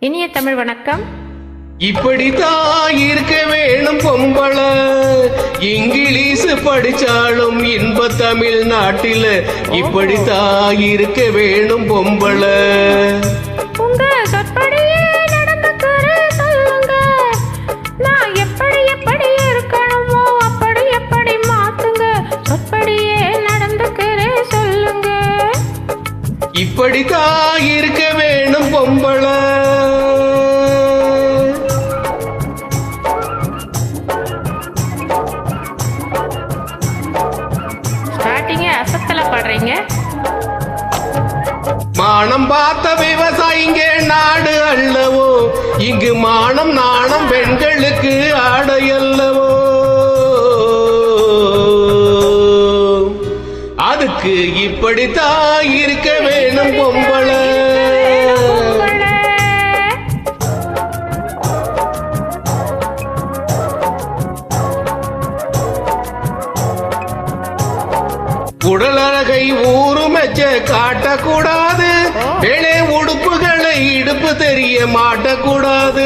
இனிய தமிழ் வணக்கம். இப்படித்தான் இருக்க வேணும் பொம்பள, இங்கிலீஷ் படிச்சாலும் இன்ப தமிழ்நாட்டில இப்படித்தான் இருக்க வேணும் பொம்பள. உங்க சொற்படியே நடந்துக்கிற சொல்லுங்க, நான் எப்படி எப்படி இருக்கணுமோ அப்படி எப்படி மாத்துங்க. சொற்படியே நடந்துக்கிற சொல்லுங்க. இப்படித்தான் இருக்க வேணும் பொம்பள. அசத்தல பாடுறீங்க. மானம் பார்த்த விவசாயிங்க நாடு அல்லவோ, இங்கு மானம் நாணம் பெண்களுக்கு ஆடை அல்லவோ. அதுக்கு இப்படித்தான் இருக்க வேணும் பொம்பள. உடலழகை ஊருமெச்ச காட்டக்கூடாது, வேலை உடுப்புகளை இடுப்பு தெரிய மாட்டக்கூடாது.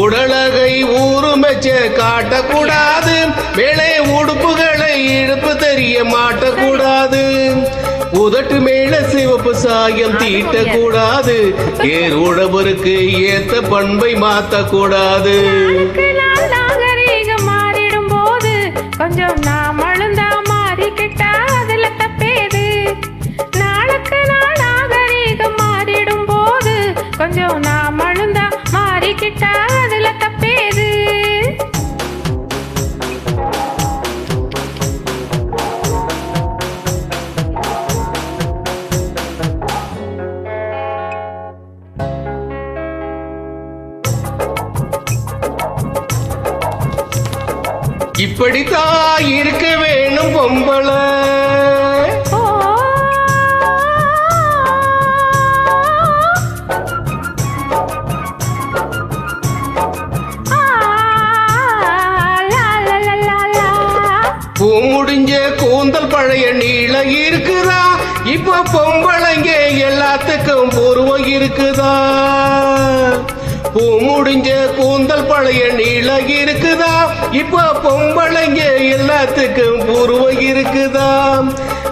உடலழகை ஊருமெச்ச காட்டக்கூடாது, வேலை உடுப்புகளை இடுப்பு தெரிய மாட்டக்கூடாது. உதட்டு மேல சிவப்பு சாயம் தீட்டக்கூடாது, ஏர் உழவருக்கு ஏத்த பண்பை மாத்தக்கூடாது. மாறிடும் போது கொஞ்சம் நாம் அழுந்தா மாறிக்கிட்டா அதுல தப்பேது. நாளுக்கு நாள் நாகரீகம் மாறிடும் போது கொஞ்சம் நாம் அழுந்தா மாறிக்கிட்டா அதுல தப்பேது. இப்படித்தான் இருக்க வேணும் பொம்பள. பூ முடிஞ்ச கூந்தல் பழைய நீள இருக்குதா, இப்ப பொம்பளைங்க எல்லாத்துக்கும் பூர்வம் இருக்குதா. பூ முடிஞ்ச கூந்தல் பழைய நீள இருக்குதா, இப்ப பொம்பளைங்க எல்லாத்துக்கும் பூர்வம் இருக்குதா.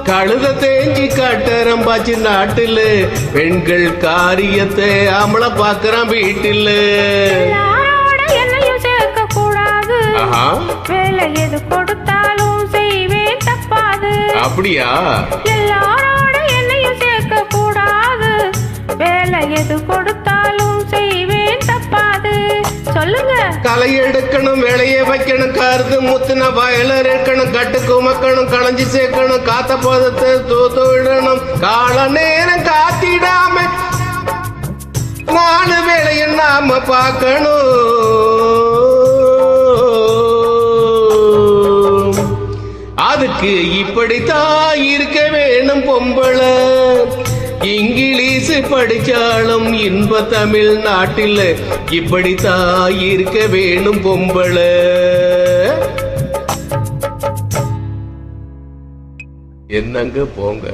கழுத தேஞ்சி கட்டரம்பாச்சு நாட்டுல, பெண்கள் காரியத்தை ஆம்பளை பாக்குறான் வீட்டில். என்னையும் சேர்க்க கூடாது, வேலை எது கொடுத்தாலும் செய்வேன் தப்பாது. அப்படியா? எல்லாரோட என்னையும் சேர்க்க கூடாது, வேலை எது கொடுத்தாலும் செய்வேன் தப்பாது. சொல்லுங்க. களை எடுக்கணும், வேலைய வைக்கணும், கருது முத்துன வயல இருக்கணும், கட்டு குமக்கணும், களஞ்சி சேர்க்கணும், காத்த பதத்தை தூத்து விடணும். கால நேரம் காத்திடாம 4 வேளையும் நாம பார்க்கணும். அதுக்கு இப்படித்தான் இருக்க வேணும் பொம்பள. இங்கிலீஷ் படிச்சாலும் இன்ப தமிழ்நாட்டில் இப்படித்தான் இருக்க வேணும் பொம்பள. என்னங்க போங்க.